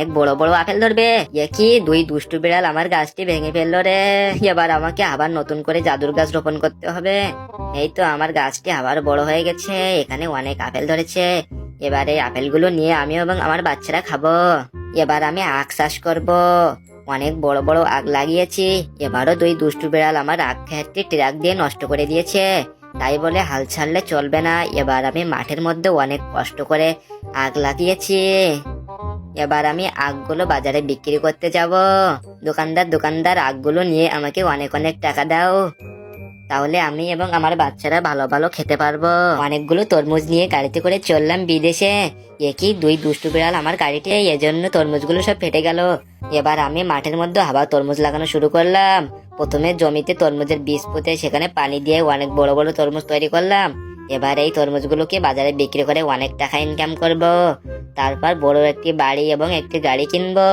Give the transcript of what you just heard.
এক বড় বড় আপেল ধরবে। এ কি, দুই দুষ্টু বিড়াল আমার গাছটি ভেঙে ফেললো রে। এবার আমাকে আবার নতুন করে জাদুর গাছ রোপণ করতে হবে। এই তো আমার গাছটি আবার বড় হয়ে গেছে, এখানে অনেক আপেল ধরেছে। এবার এই আপেলগুলো নিয়ে আমি এবং আমার বাচ্চারা খাবো। এবার আমি আখ চাষ করব। অনেক বড় বড় আখ লাগিয়েছি। এবারও দুই দুষ্টু বিড়াল আমার আখ ক্ষেতটি ট্রাক দিয়ে নষ্ট করে দিয়েছে। তাই বলে হাল ছাড়লে চলবে না। এবার আমি মাঠের মধ্যে অনেক কষ্ট করে আগ লাগিয়েছি। এবার আমি আগগুলো বাজারে বিক্রি করতে যাব। দোকানদার আগগুলো নিয়ে আমাকে অনেক অনেক টাকা দাও, তাহলে আমি এবং আমার বাচ্চারা ভালো ভালো খেতে পারবো। অনেকগুলো তরমুজ নিয়ে গাড়িতে করে চললাম বিদেশে। এ কি, দুই দুষ্টু বিড়াল আমার গাড়িতে, এজন্য তরমুজগুলো সব ফেটে গেল। এবার আমি মাঠের মধ্যে আবার তরমুজ লাগানো শুরু করলাম। প্রথমে জমিতে তরমুজের বীজ পুঁতে সেখানে পানি দিয়ে অনেক বড় বড় তরমুজ তৈরি করলাম। এবার এই তরমুজগুলোকে বাজারে বিক্রি করে অনেক টাকা ইনকাম করব। তারপর বড় একটি বাড়ি এবং একটি গাড়ি কিনবো।